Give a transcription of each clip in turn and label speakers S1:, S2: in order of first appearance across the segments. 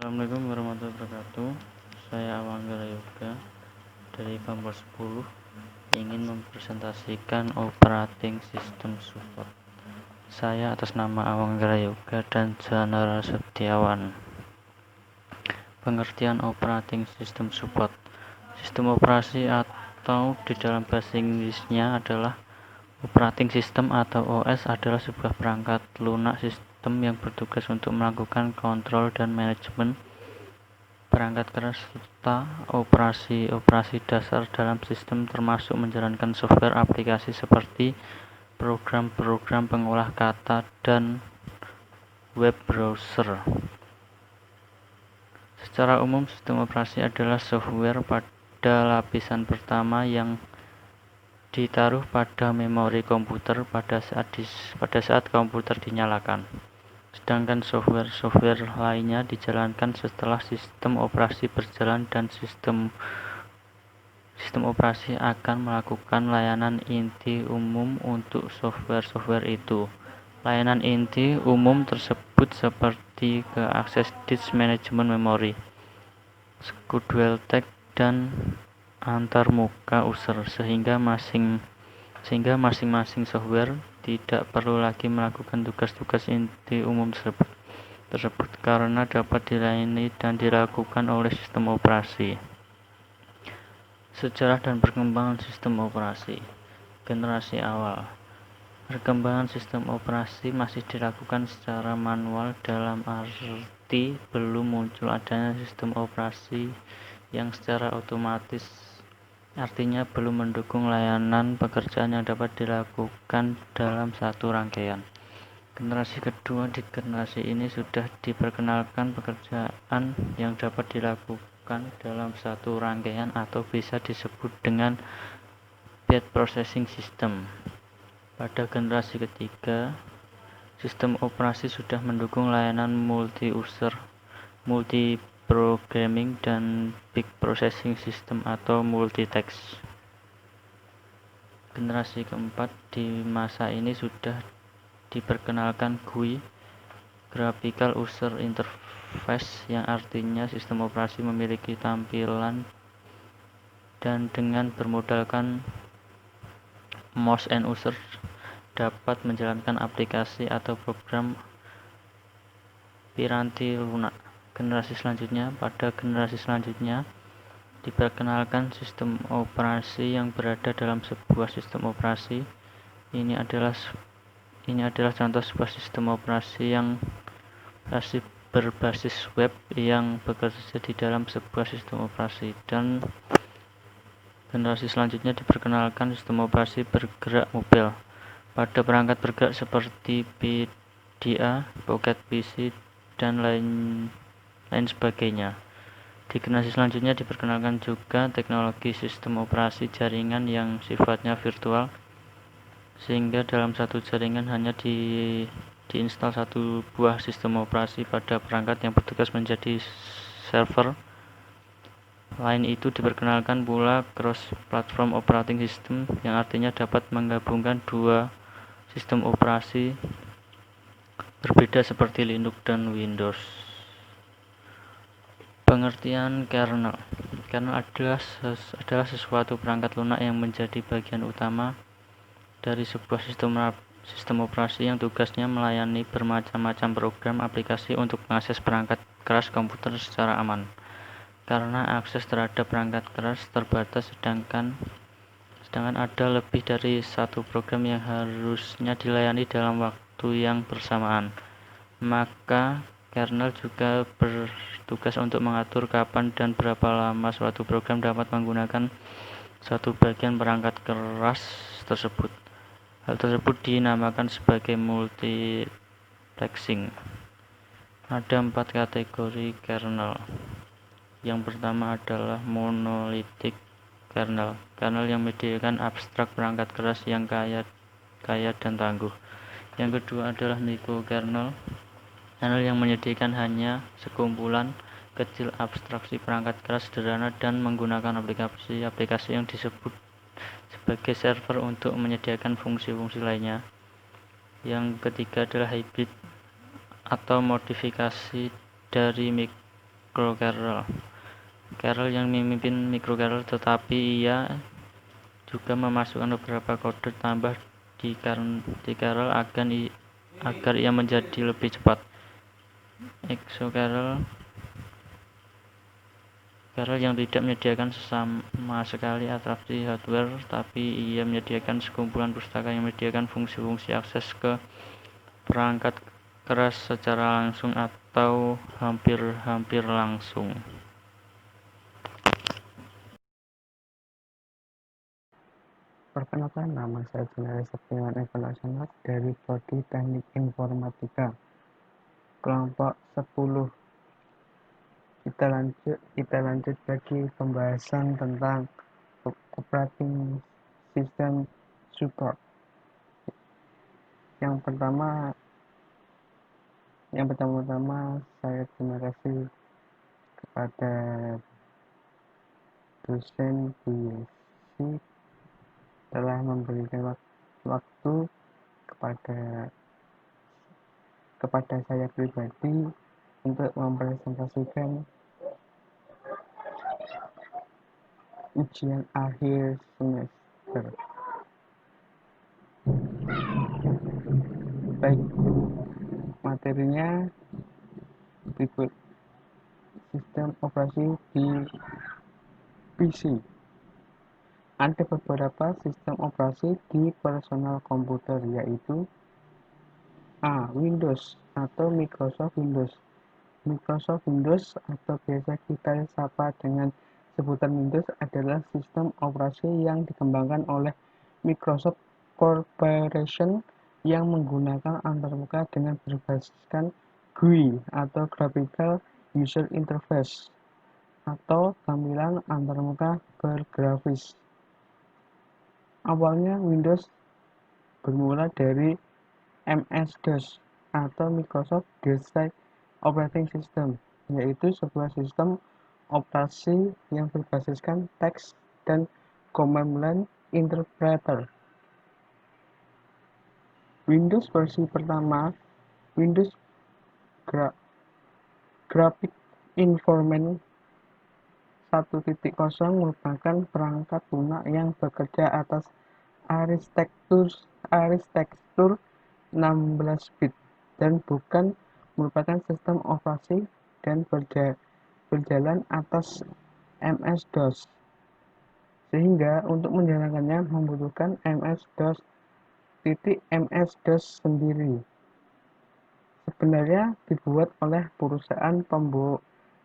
S1: Assalamualaikum warahmatullahi wabarakatuh. Saya Awanggara Yoga dari Kampus 10 ingin mempresentasikan operating system support. Saya atas nama Awanggara Yoga dan Janara Setiawan. Pengertian operating system support. Sistem operasi atau di dalam bahasa Inggrisnya adalah operating system atau OS adalah sebuah perangkat lunak sistem yang bertugas untuk melakukan kontrol dan manajemen perangkat keras serta operasi dasar dalam sistem, termasuk menjalankan software aplikasi seperti program-program pengolah kata dan web browser. Secara umum, sistem operasi adalah software pada lapisan pertama yang ditaruh pada memori komputer pada saat komputer dinyalakan. Sedangkan software lainnya dijalankan setelah sistem operasi berjalan dan sistem operasi akan melakukan layanan inti umum untuk software itu. Layanan inti umum tersebut seperti akses disk, manajemen memori, schedule tag, dan antarmuka user, sehingga masing-masing software tidak perlu lagi melakukan tugas-tugas inti umum tersebut karena dapat dilayani dan dilakukan oleh sistem operasi. Sejarah dan perkembangan sistem operasi. Generasi awal. Perkembangan sistem operasi masih dilakukan secara manual, dalam arti belum muncul adanya sistem operasi yang secara otomatis, artinya belum mendukung layanan pekerjaan yang dapat dilakukan dalam satu rangkaian. Generasi kedua. Di generasi ini sudah diperkenalkan pekerjaan yang dapat dilakukan dalam satu rangkaian atau bisa disebut dengan batch processing system. Pada generasi ketiga, sistem operasi sudah mendukung layanan multi-user, multi-programming, dan big processing system atau multitext. Generasi keempat. Di masa ini sudah diperkenalkan GUI, Graphical User Interface, yang artinya sistem operasi memiliki tampilan dan dengan bermodalkan mouse and user dapat menjalankan aplikasi atau program piranti lunak. Pada generasi selanjutnya diperkenalkan sistem operasi yang berada dalam sebuah sistem operasi. Ini adalah contoh sebuah sistem operasi yang berbasis web yang bekerja di dalam sebuah sistem operasi. Dan generasi selanjutnya diperkenalkan sistem operasi bergerak mobil pada perangkat bergerak seperti PDA, Pocket PC, dan lain sebagainya. Di generasi selanjutnya diperkenalkan juga teknologi sistem operasi jaringan yang sifatnya virtual, sehingga dalam satu jaringan hanya diinstal satu buah sistem operasi pada perangkat yang bertugas menjadi server. Lain itu diperkenalkan pula cross-platform operating system, yang artinya dapat menggabungkan dua sistem operasi berbeda seperti Linux dan Windows. Pengertian kernel. Kernel adalah sesuatu perangkat lunak yang menjadi bagian utama dari sebuah sistem operasi yang tugasnya melayani bermacam-macam program aplikasi untuk mengakses perangkat keras komputer secara aman. Karena akses terhadap perangkat keras terbatas, sedangkan ada lebih dari satu program yang harusnya dilayani dalam waktu yang bersamaan, maka kernel juga bertugas untuk mengatur kapan dan berapa lama suatu program dapat menggunakan satu bagian perangkat keras tersebut. Hal tersebut dinamakan sebagai multiplexing. Ada 4 kategori kernel. Yang pertama adalah monolithic kernel yang menyediakan abstrak perangkat keras yang kaya dan tangguh. Yang kedua adalah microkernel yang menyediakan hanya sekumpulan kecil abstraksi perangkat keras sederhana dan menggunakan aplikasi yang disebut sebagai server untuk menyediakan fungsi-fungsi lainnya. Yang ketiga adalah hybrid atau modifikasi dari microkernel. Kernel yang memimpin microkernel, tetapi ia juga memasukkan beberapa kode tambah di kernel agar ia menjadi lebih cepat. Exokernel kernel yang tidak menyediakan sama sekali abstraksi hardware, tapi ia menyediakan sekumpulan pustaka yang menyediakan fungsi-fungsi akses ke perangkat keras secara langsung atau hampir langsung.
S2: Perkenalkan, nama saya Junaidi Septian Evaluasional dari Prodi Teknik Informatika kelompok 10. Kita lanjut lagi pembahasan tentang operating system support. Yang pertama saya terima kasih kepada dosen BSc telah memberikan waktu kepada saya pribadi untuk mempresentasikan ujian akhir semester. Baik, materinya berikut: sistem operasi di PC. Ada beberapa sistem operasi di personal komputer, yaitu A. Windows atau Microsoft Windows. Microsoft Windows atau biasa kita sapa dengan sebutan Windows adalah sistem operasi yang dikembangkan oleh Microsoft Corporation yang menggunakan antarmuka dengan berbasiskan GUI atau Graphical User Interface atau tampilan antarmuka bergrafis. Awalnya Windows bermula dari MS-DOS atau Microsoft Desktop Operating System, yaitu sebuah sistem operasi yang berbasiskan teks dan command line interpreter. Windows versi pertama, Windows Graphic Environment 1.0 merupakan perangkat lunak yang bekerja atas arsitektur 16-bit dan bukan merupakan sistem operasi dan berjalan atas MS-DOS, sehingga untuk menjalankannya membutuhkan MS-DOS sendiri. Sebenarnya dibuat oleh perusahaan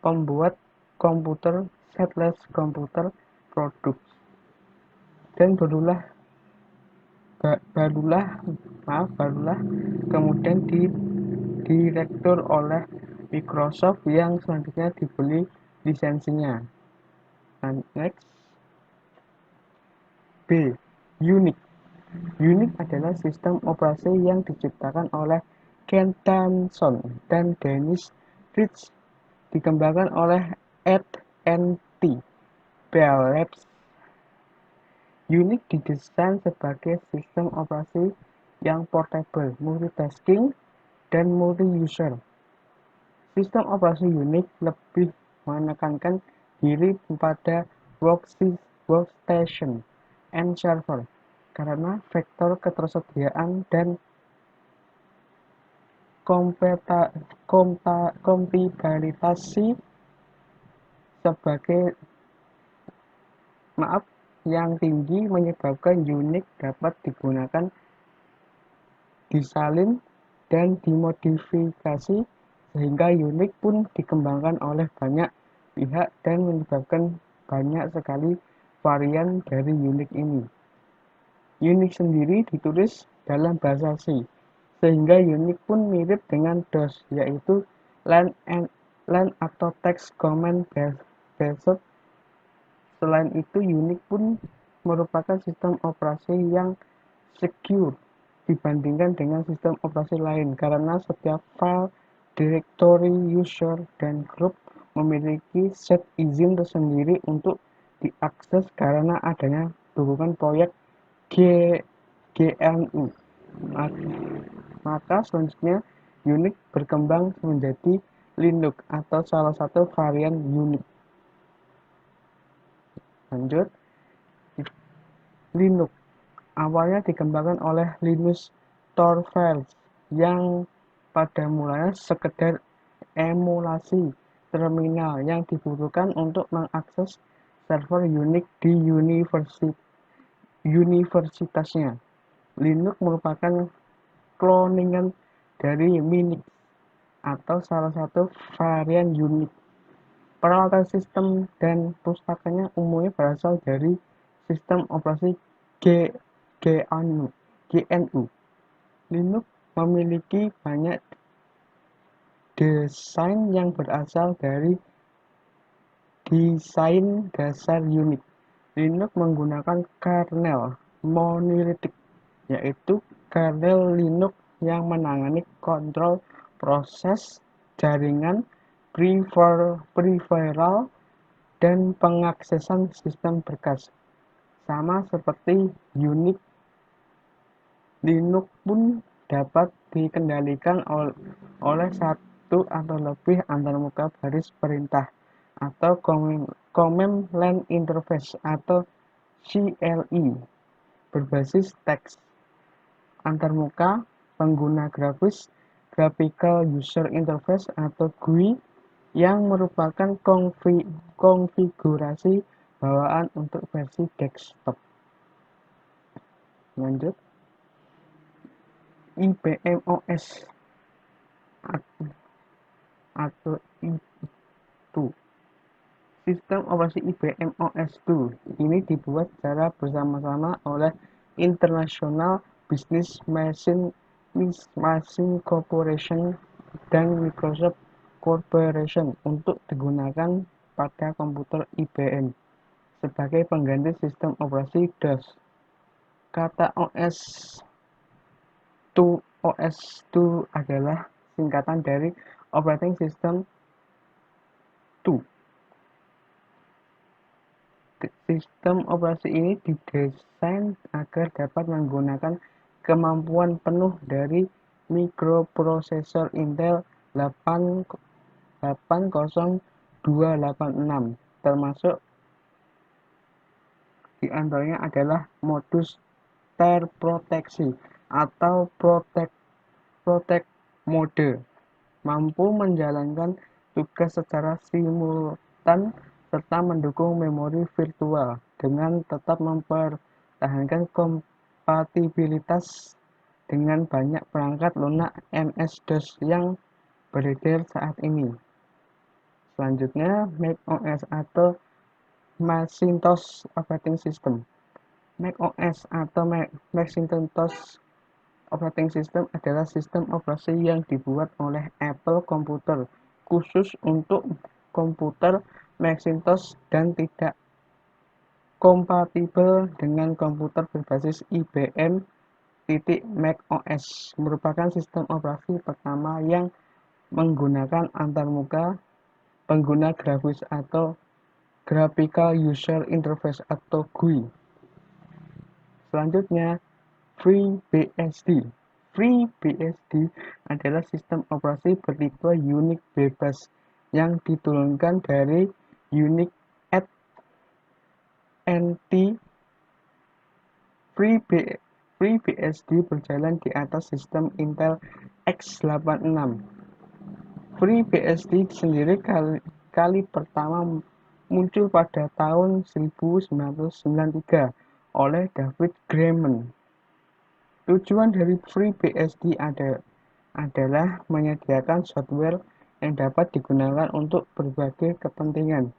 S2: pembuat komputer Setless Computer Products dan barulah kemudian direktur oleh Microsoft yang selanjutnya dibeli lisensinya. Next. B. Unix. Unix adalah sistem operasi yang diciptakan oleh Ken Thompson dan Dennis Ritchie, dikembangkan oleh AT&T Bell Labs. Unix didesain sebagai sistem operasi yang portable, multitasking, dan multi-user. Sistem operasi Unix lebih menekankan diri pada workstation and server karena faktor ketersediaan dan kompatibilitas yang tinggi menyebabkan Unix dapat digunakan, disalin, dan dimodifikasi, sehingga Unix pun dikembangkan oleh banyak pihak dan menyebabkan banyak sekali varian dari Unix ini. Unix sendiri ditulis dalam bahasa C, sehingga Unix pun mirip dengan DOS, yaitu line atau text command based. Selain itu, Unix pun merupakan sistem operasi yang secure dibandingkan dengan sistem operasi lain karena setiap file, directory, user, dan group memiliki set izin tersendiri untuk diakses karena adanya dukungan proyek GNU. Maka selanjutnya Unix berkembang menjadi Linux atau salah satu varian Unix. Lanjut, Linux awalnya dikembangkan oleh Linus Torvalds yang pada mulanya sekedar emulasi terminal yang dibutuhkan untuk mengakses server Unix di universitasnya. Linux merupakan kloningan dari Minix atau salah satu varian Unix. Peralatan sistem dan pustakanya umumnya berasal dari sistem operasi GNU. Linux memiliki banyak desain yang berasal dari desain dasar Unix. Linux menggunakan kernel monolitik, yaitu kernel Linux yang menangani kontrol proses, jaringan, peripheral, dan pengaksesan sistem berkas. Sama seperti Unix, Linux pun dapat dikendalikan oleh satu atau lebih antarmuka baris perintah atau Command Line Interface atau CLI berbasis teks antarmuka, pengguna grafis, Graphical User Interface atau GUI, yang merupakan konfigurasi bawaan untuk versi desktop. Lanjut, IBM OS atau I2. Sistem operasi IBM OS 2 ini dibuat secara bersama-sama oleh International Business Machine Corporation dan Microsoft Corporation untuk digunakan pada komputer IBM sebagai pengganti sistem operasi DOS. Kata OS 2 adalah singkatan dari Operating System 2. Sistem operasi ini didesain agar dapat menggunakan kemampuan penuh dari mikroprosesor Intel 80286, termasuk diantaranya adalah modus terproteksi atau protect mode, mampu menjalankan tugas secara simultan serta mendukung memori virtual dengan tetap mempertahankan kompatibilitas dengan banyak perangkat lunak MS-DOS yang beredar saat ini. Selanjutnya, macOS atau Macintosh Operating System. macOS atau Macintosh Operating System adalah sistem operasi yang dibuat oleh Apple Computer khusus untuk komputer Macintosh dan tidak kompatibel dengan komputer berbasis IBM. macOS merupakan sistem operasi pertama yang menggunakan antarmuka pengguna grafis atau Graphical User Interface atau GUI. Selanjutnya, FreeBSD. FreeBSD adalah sistem operasi bertipe Unix bebas yang diturunkan dari Unix at NT. FreeBSD berjalan di atas sistem Intel x86. FreeBSD sendiri kali pertama muncul pada tahun 1993 oleh David Grayman. Tujuan dari FreeBSD adalah menyediakan software yang dapat digunakan untuk berbagai kepentingan.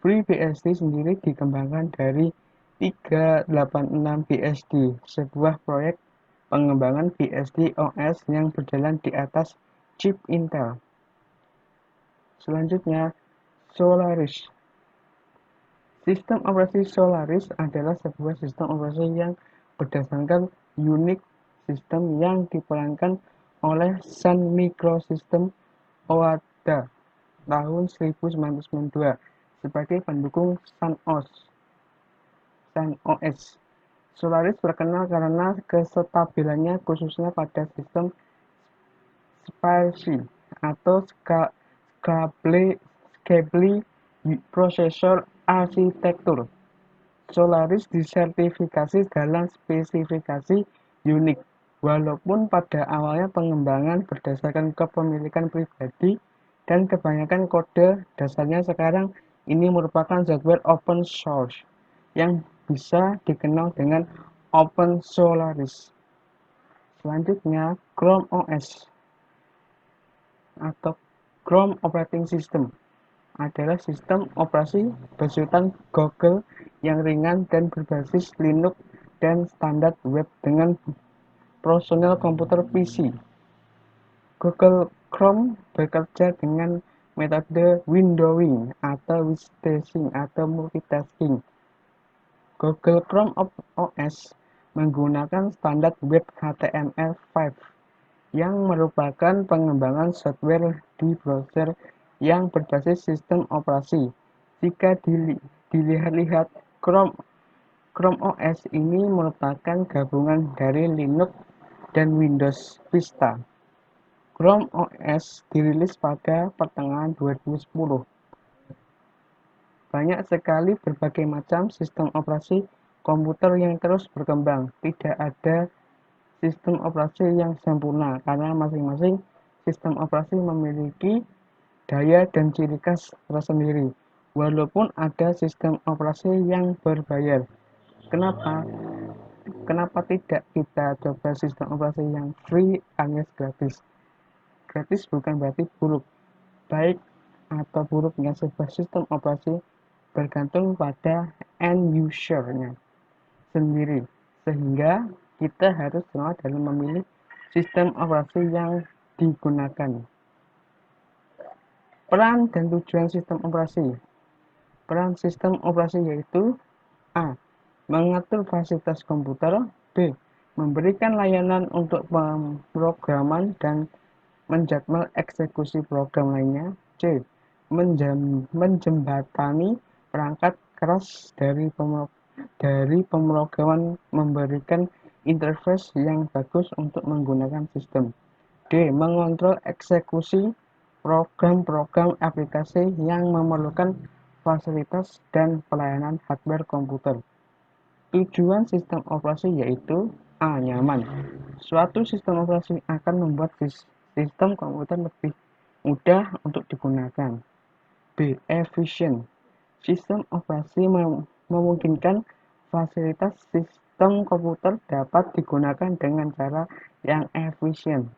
S2: FreeBSD sendiri dikembangkan dari 386BSD, sebuah proyek pengembangan BSD OS yang berjalan di atas chip Intel. Selanjutnya, Solaris. Sistem operasi Solaris adalah sebuah sistem operasi yang berdasarkan Unix sistem yang diperankan oleh Sun Microsystems Owada tahun 1992 sebagai pendukung Sun OS. Solaris terkenal karena kestabilannya khususnya pada sistem SPARC atau Scalably Processor Architecture. Solaris disertifikasi dalam spesifikasi unik. Walaupun pada awalnya pengembangan berdasarkan kepemilikan pribadi dan kebanyakan kode dasarnya sekarang ini merupakan software open source yang bisa dikenal dengan Open Solaris. Selanjutnya, Chrome OS atau Chrome Operating System adalah sistem operasi besutan Google yang ringan dan berbasis Linux dan standar web dengan personal komputer PC. Google Chrome bekerja dengan metode windowing atau wishtasking atau multitasking. Google Chrome OS menggunakan standar web HTML5 yang merupakan pengembangan software di browser yang berbasis sistem operasi. Jika dilihat-lihat, Chrome OS ini merupakan gabungan dari Linux dan Windows Vista. Chrome OS dirilis pada pertengahan 2010. Banyak sekali berbagai macam sistem operasi komputer yang terus berkembang. Tidak ada sistem operasi yang sempurna karena masing-masing sistem operasi memiliki daya dan ciri khas tersendiri. Walaupun ada sistem operasi yang berbayar. Kenapa? Kenapa tidak kita coba sistem operasi yang free alias gratis? Gratis bukan berarti buruk. Baik atau buruknya sebuah sistem operasi bergantung pada end user-nya sendiri. Sehingga kita harus cermat dalam memilih sistem operasi yang digunakan. Peran dan tujuan sistem operasi. Peran sistem operasi yaitu A. Mengatur fasilitas komputer. B. Memberikan layanan untuk pemrograman dan menjadwal eksekusi program lainnya. C. Menjembatani perangkat keras dari pemrograman, memberikan interface yang bagus untuk menggunakan sistem. D. Mengontrol eksekusi program-program aplikasi yang memerlukan fasilitas dan pelayanan hardware komputer. Tujuan sistem operasi yaitu A. Nyaman. Suatu sistem operasi akan membuat sistem komputer lebih mudah untuk digunakan. B. Efisien. Sistem operasi memungkinkan fasilitas sistem komputer dapat digunakan dengan cara yang efisien.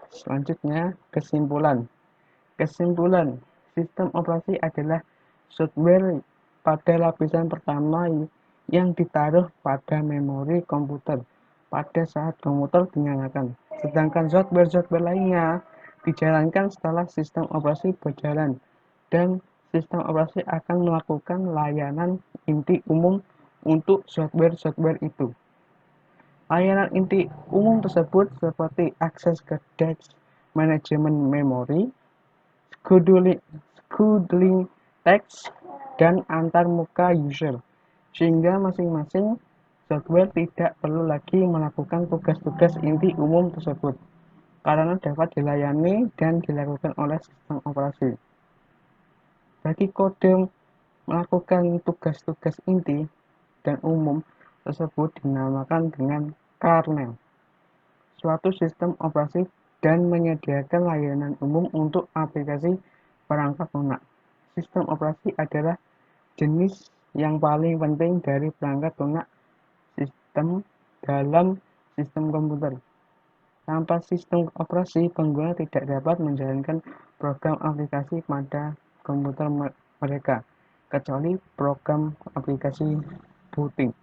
S2: Selanjutnya, kesimpulan. Kesimpulan, sistem operasi adalah software pada lapisan pertama yang ditaruh pada memori komputer pada saat komputer dinyalakan. Sedangkan software-software lainnya dijalankan setelah sistem operasi berjalan dan sistem operasi akan melakukan layanan inti umum untuk software-software itu. Layanan inti umum tersebut seperti akses ke disk, manajemen memori, scheduling teks, dan antarmuka user, sehingga masing-masing software tidak perlu lagi melakukan tugas-tugas inti umum tersebut, karena dapat dilayani dan dilakukan oleh sistem operasi. Bagi kode melakukan tugas-tugas inti dan umum tersebut dinamakan dengan kernel, suatu sistem operasi dan menyediakan layanan umum untuk aplikasi perangkat lunak. Sistem operasi adalah jenis yang paling penting dari perangkat lunak sistem dalam sistem komputer. Tanpa sistem operasi, pengguna tidak dapat menjalankan program aplikasi pada komputer mereka, kecuali program aplikasi booting.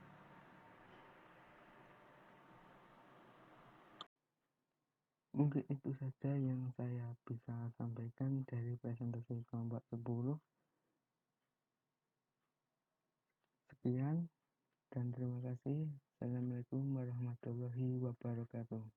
S2: Mungkin itu saja yang saya bisa sampaikan dari presentasi kelompok 10. Sekian dan terima kasih. Assalamualaikum warahmatullahi wabarakatuh.